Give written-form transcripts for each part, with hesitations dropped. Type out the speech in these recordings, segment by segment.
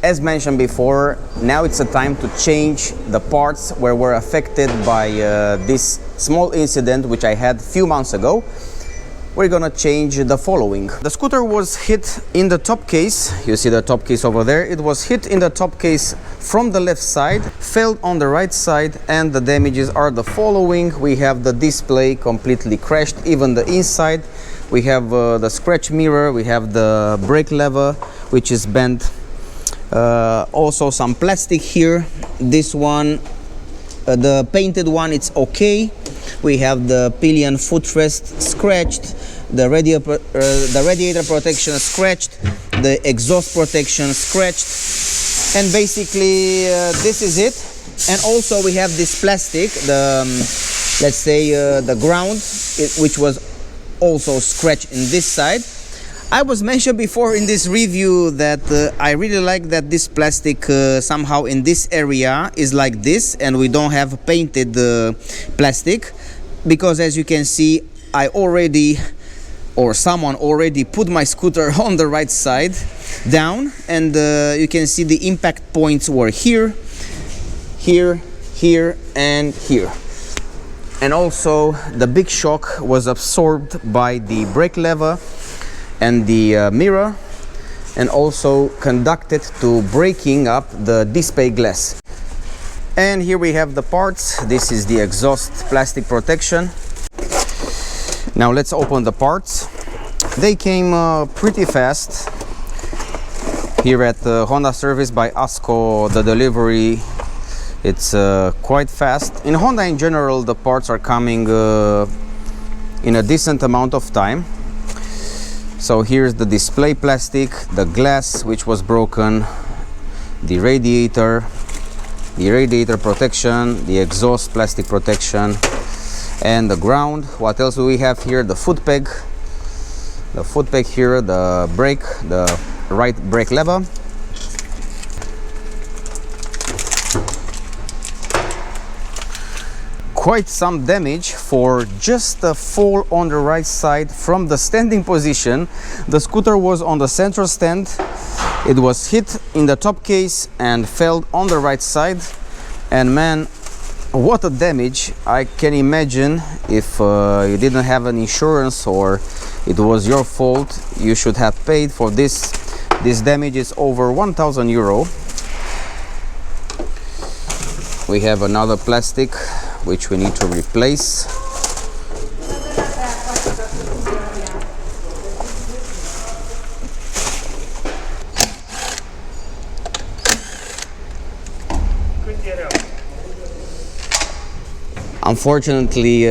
As mentioned before, now it's a time to change the parts where were affected by this small incident which I had a few months ago. We're gonna change the following. The scooter was hit in the top case. You see the top case over there. It was hit in the top case from the left side, fell on the right side, and the damages are the following. We have the display completely crashed, even the inside. We have the scratch mirror, we have the brake lever which is bent. Also some plastic here. This one, the painted one, it's okay. We have the pillion footrest scratched, the radiator protection scratched, the exhaust protection scratched, and basically this is it. And also we have this plastic, the let's say the ground, which was also scratched in this side. I was mentioned before in this review that I really like that this plastic somehow in this area is like this, and we don't have painted plastic, because as you can see, I already, or someone already put my scooter on the right side down, and you can see the impact points were here, here, here, and here. And also the big shock was absorbed by the brake lever and the mirror, and also conducted to breaking up the display glass. And here we have the parts. This is the exhaust plastic protection. Now let's open the parts. They came pretty fast. Here at Honda Service by ASKO, the delivery, it's quite fast. In Honda in general, the parts are coming in a decent amount of time. So here's the display plastic, the glass which was broken, the radiator protection, the exhaust plastic protection, and the ground. What else do we have here? The foot peg. The foot peg here, the brake, the right brake lever. Quite some damage for just a fall on the right side from the standing position. The scooter was on the central stand. It was hit in the top case and fell on the right side. And man, what a damage. I can imagine if you didn't have an insurance or it was your fault, you should have paid for this. This damage is over 1,000 euro. We have another plastic which we need to replace. Unfortunately,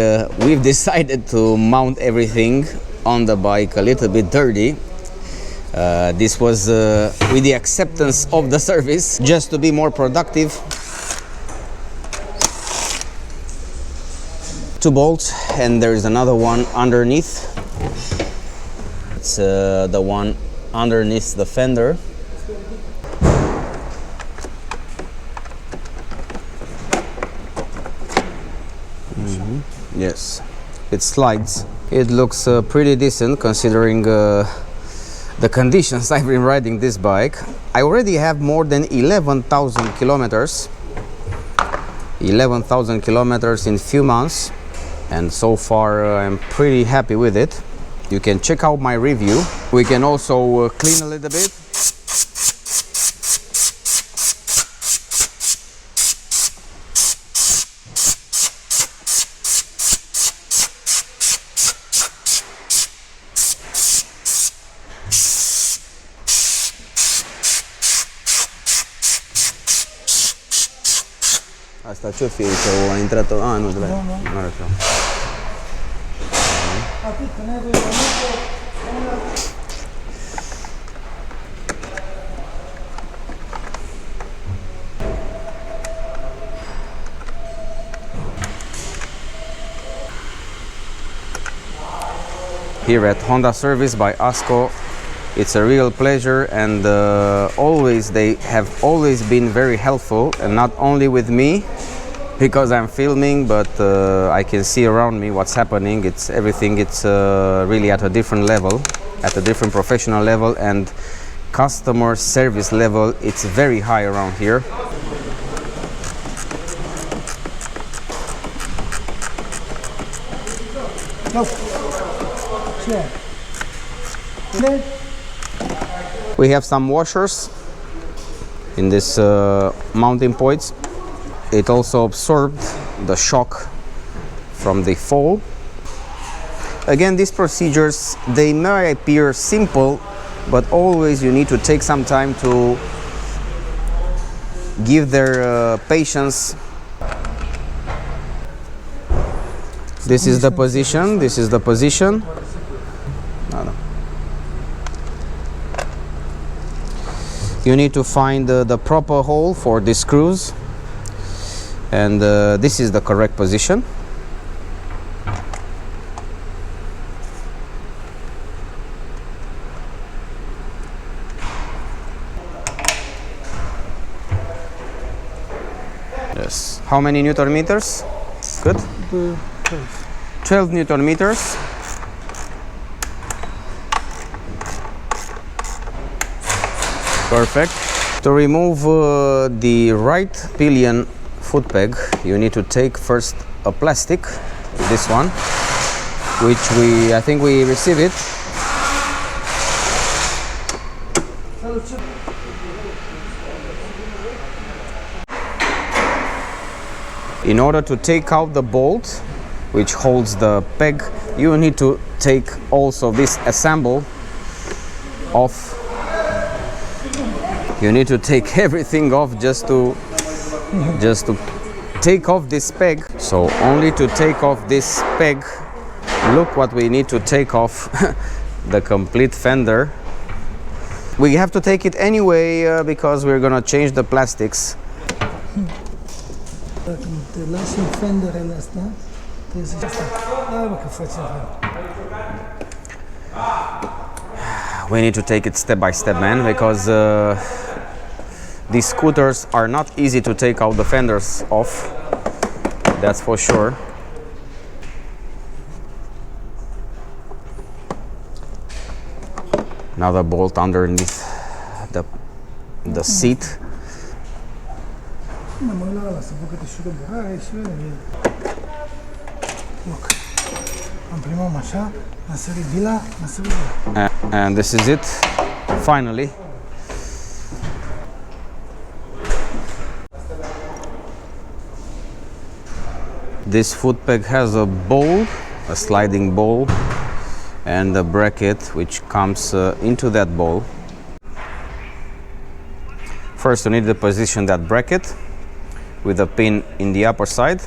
we've decided to mount everything on the bike a little bit dirty. This was with the acceptance of the service, just to be more productive. 2 bolts, and there is another one underneath. It's the one underneath the fender. Yes, it slides. It looks pretty decent considering the conditions I've been riding this bike. I already have more than 11,000 kilometers. 11,000 kilometers in few months. And so far I'm pretty happy with it. You can check out my review. We can also clean a little bit. Asta ce-o fi aici? A intrat-o? Ah, nu, de la ea. Nu arăt. Here at Honda Service by ASKO, it's a real pleasure, and they have always been very helpful, and not only with me because I'm filming, but I can see around me what's happening. It's really at a different level, at a different professional level, and customer service level, it's very high around here. We have some washers in this mounting points. It also absorbed the shock from the fall. Again, these procedures, they may appear simple, but always you need to take some time to give their patience. This is the position, this is the position. No. You need to find the proper hole for the screws, and this is the correct position. Yes. How many Newton meters? Good. 12 Newton meters. Perfect. To remove the right pillion foot peg, you need to take first a plastic, this one, which I think we receive it. In order to take out the bolt which holds the peg, you need to take also this assemble off. You need to take everything off just to take off this peg. So only to take off this peg, look what we need to take off. The complete fender. We have to take it anyway because we're gonna change the plastics. We need to take it step by step, man, because these scooters are not easy to take out the fenders off, that's for sure. Another bolt underneath the seat. And this is it, finally. This foot peg has a bowl, a sliding bowl, and a bracket which comes into that bowl. First, you need to position that bracket with a pin in the upper side.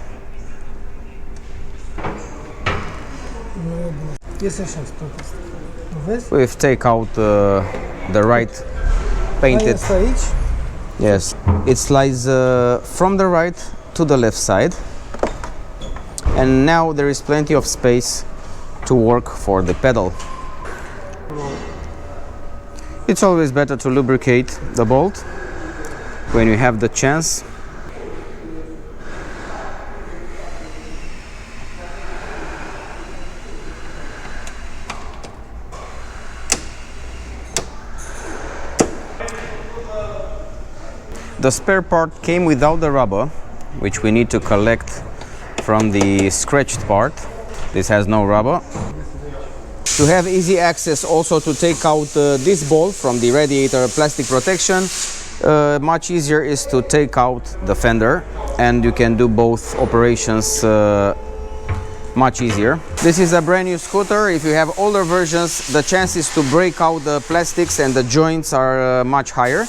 We've take out the right painted. Yes, it slides from the right to the left side, and now there is plenty of space to work for the pedal. It's always better to lubricate the bolt when you have the chance. The spare part came without the rubber, which we need to collect from the scratched part. This has no rubber. To have easy access also to take out this bolt from the radiator plastic protection, much easier is to take out the fender, and you can do both operations much easier. This is a brand new scooter. If you have older versions, the chances to break out the plastics and the joints are much higher.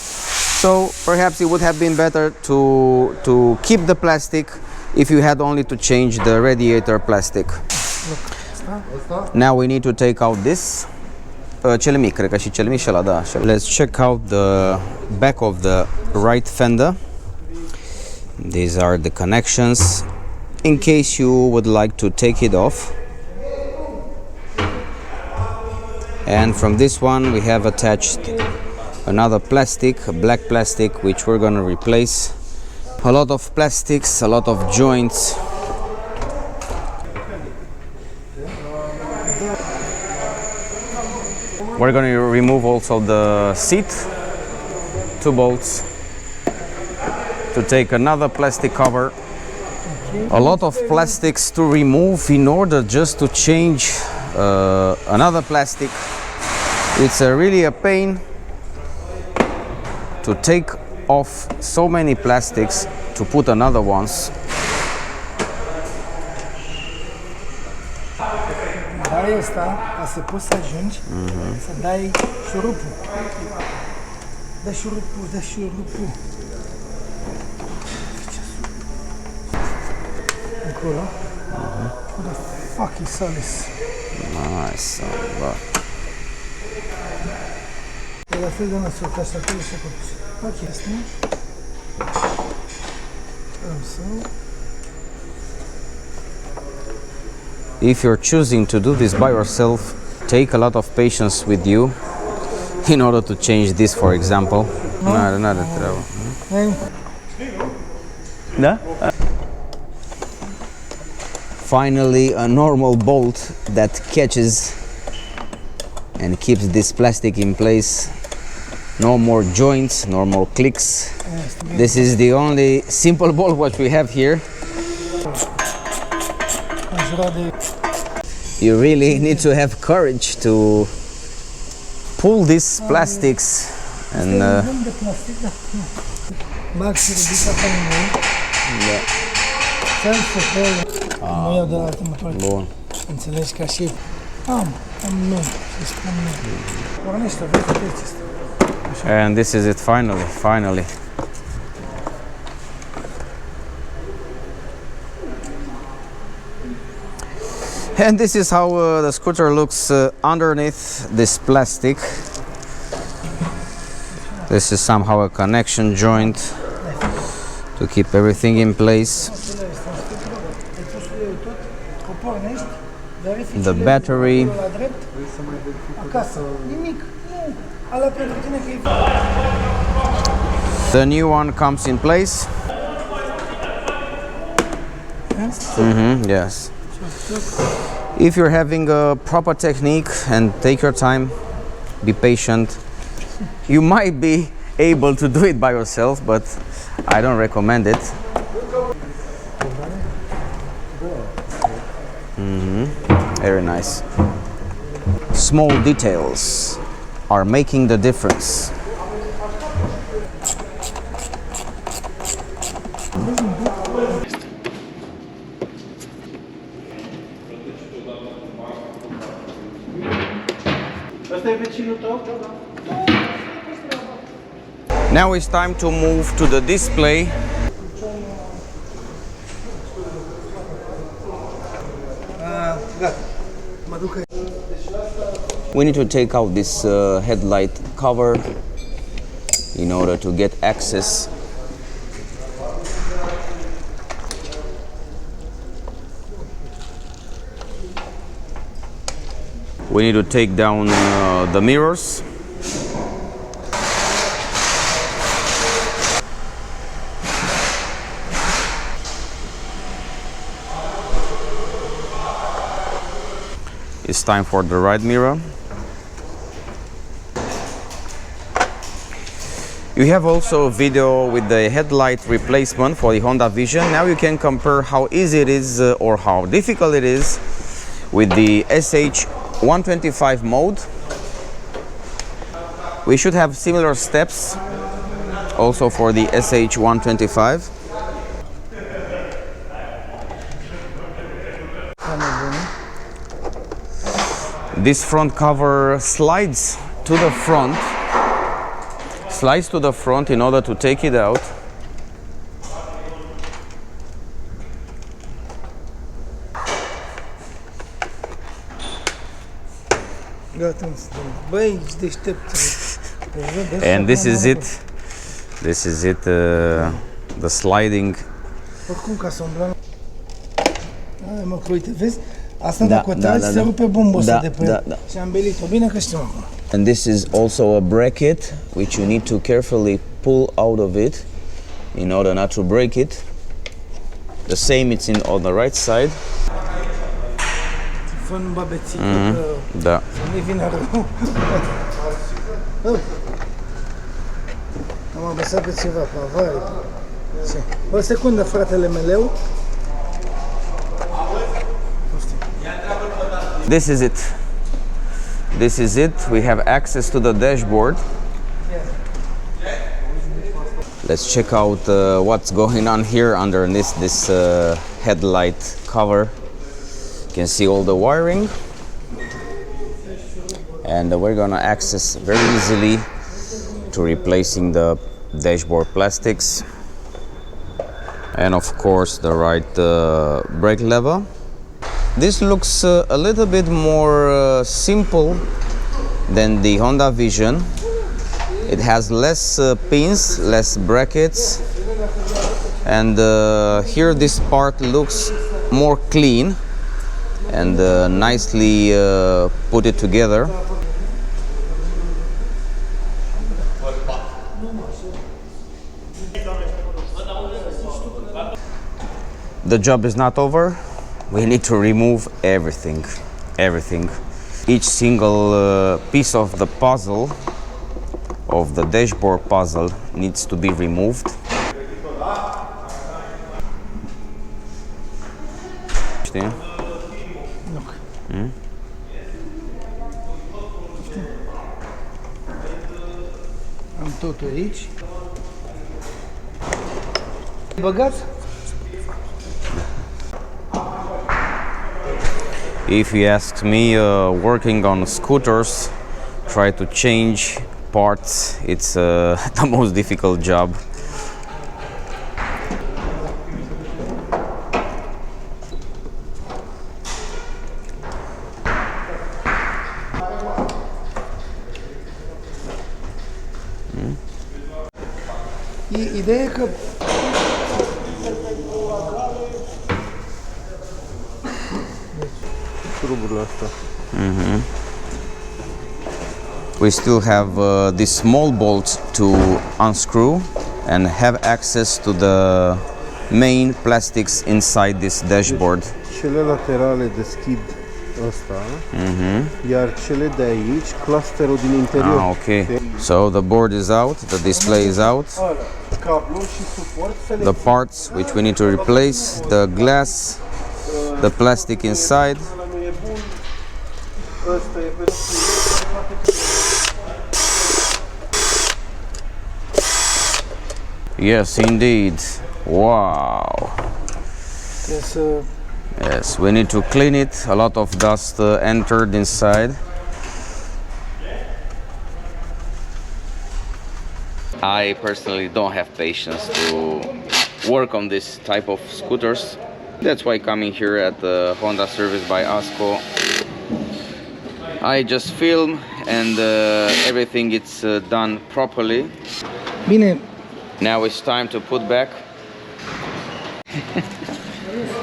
So perhaps it would have been better to keep the plastic if you had only to change the radiator plastic. Now we need to take out this. Cel mic, cred că și cel mic și ăla, da. Let's check out the back of the right fender. These are the connections in case you would like to take it off. And from this one we have attached another plastic, a black plastic, which we're gonna replace. A lot of plastics, a lot of joints. We're going to remove also the seat, 2 bolts, to take another plastic cover. A lot of plastics to remove in order just to change another plastic. It's really a pain to take off so many plastics to put another ones. Dar asta, ca să poți să ajungi, să dai șurupul. Dă șurupul, dă șurupul. Acolo. What the fuck is all this? Nice. E la fel de năsut, așa trebuie să copiți. Ok, asta. If you're choosing to do this by yourself, take a lot of patience with you in order to change this, for example. Nada treabă. Da? Finally, a normal bolt that catches and keeps this plastic in place. No more joints, no more clicks. This is the only simple bolt what we have here. You really need to have courage to pull these plastics and bun. Înțelegi ca și am nu, și spun nu. Pornește, vezi asta. And this is it, finally. And this is how the scooter looks underneath this plastic. This is somehow a connection joint to keep everything in place. The battery. The new one comes in place. Yes. If you're having a proper technique and take your time, be patient, you might be able to do it by yourself, but I don't recommend it. Very nice. Small details are making the difference. Now it's time to move to the display. We need to take out this headlight cover in order to get access. We need to take down the mirrors. It's time for the right mirror. You have also a video with the headlight replacement for the Honda Vision. Now you can compare how easy it is or how difficult it is with the SH125 mode. We should have similar steps also for the SH125. This front cover slides to the front in order to take it out. And this is it. This is it, the sliding. And this is also a bracket which you need to carefully pull out of it in order not to break it. The same it's on the right side. Fă în băbețică, Da. să nu-i vină rău. Am apăsat pe ceva, pe avarie. Ce? O secundă, fratele meu. This is it. This is it. We have access to the dashboard. Let's check out what's going on here underneath this headlight cover. You can see all the wiring, and we're gonna access very easily to replacing the dashboard plastics, and of course the right brake lever. This looks a little bit more simple than the Honda Vision. It has less pins, less brackets, and here this part looks more clean and nicely put it together. The job is not over. We need to remove everything. Each single piece of the puzzle, of the dashboard puzzle, needs to be removed. Știi? Am totul aici. Băgați? If you ask me, working on scooters, try to change parts, it's the most difficult job. Ideea e că We still have these small bolts to unscrew and have access to the main plastics inside this dashboard. Cele laterale deschid ăsta, iar cele de aici, clusterul din interior. Ah, okay. So the board is out, the display is out. Cablu și suport, The parts which we need to replace, the glass, the plastic inside. nu e bun. Ăsta e pentru Yes, indeed. Wow. trebuie să Yes, we need to clean it. A lot of dust entered inside. I personally don't have patience to work on this type of scooters. That's why coming here at the Honda service by ASKO, I just film and everything is done properly. Bine, Now it's time to put back.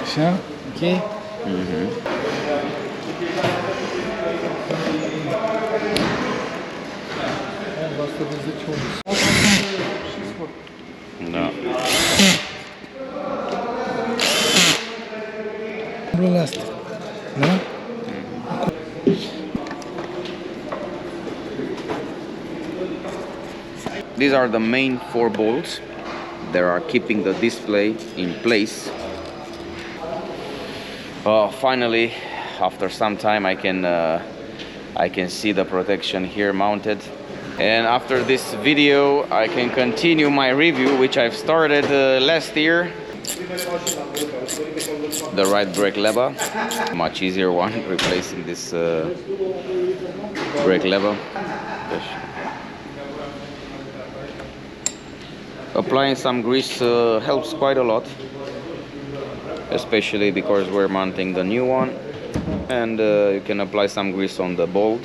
așa, ok. No. Blul astea, da? These are the main 4 bolts that are keeping the display in place. Finally, after some time, I can see the protection here mounted. And after this video, I can continue my review, which I've started last year. The right brake lever, much easier one, replacing this brake lever. Applying some grease helps quite a lot, especially because we're mounting the new one, and you can apply some grease on the bolt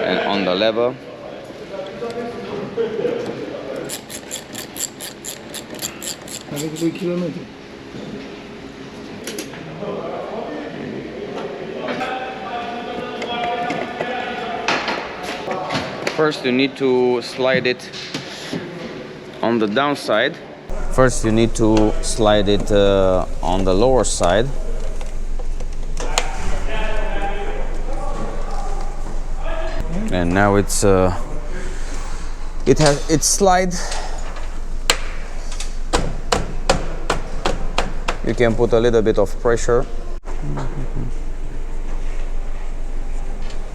and on the lever. Avem 2 km. First you need to slide it on the downside. First you need to slide it on the lower side. And now it's it has its slide. You can put a little bit of pressure.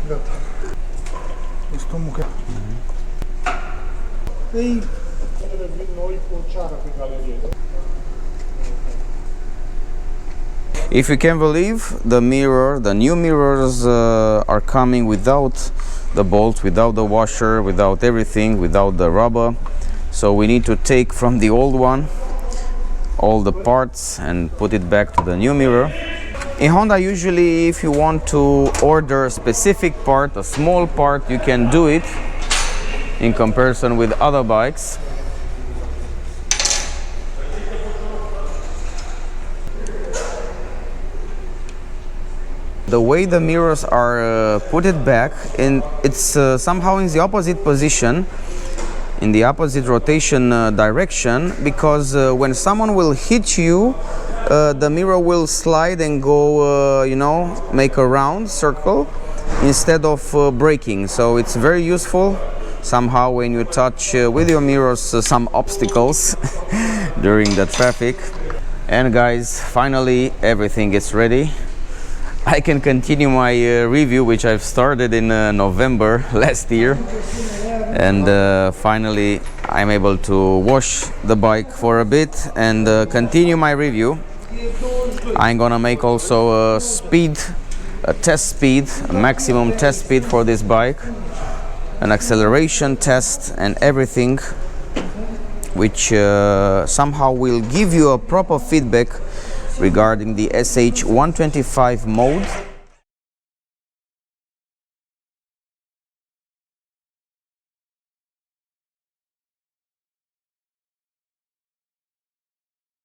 Gata. Este o mucă. Ei, vin noi cu ceară pe galerie. If you can believe, the new mirrors are coming without the bolts, without the washer, without everything, without the rubber. So we need to take from the old one all the parts and put it back to the new mirror. In Honda, usually if you want to order a specific part, a small part, you can do it in comparison with other bikes. The way the mirrors are put it back, and it's somehow in the opposite position, in the opposite rotation direction, because when someone will hit you, the mirror will slide and go, you know, make a round circle instead of braking. So it's very useful somehow when you touch with your mirrors some obstacles during the traffic. And guys, finally everything is ready. I can continue my review, which I've started in November last year, and finally I'm able to wash the bike for a bit and continue my review. I'm gonna make also a test speed, a maximum test speed for this bike, an acceleration test and everything, which somehow will give you a proper feedback regarding the SH125 mode.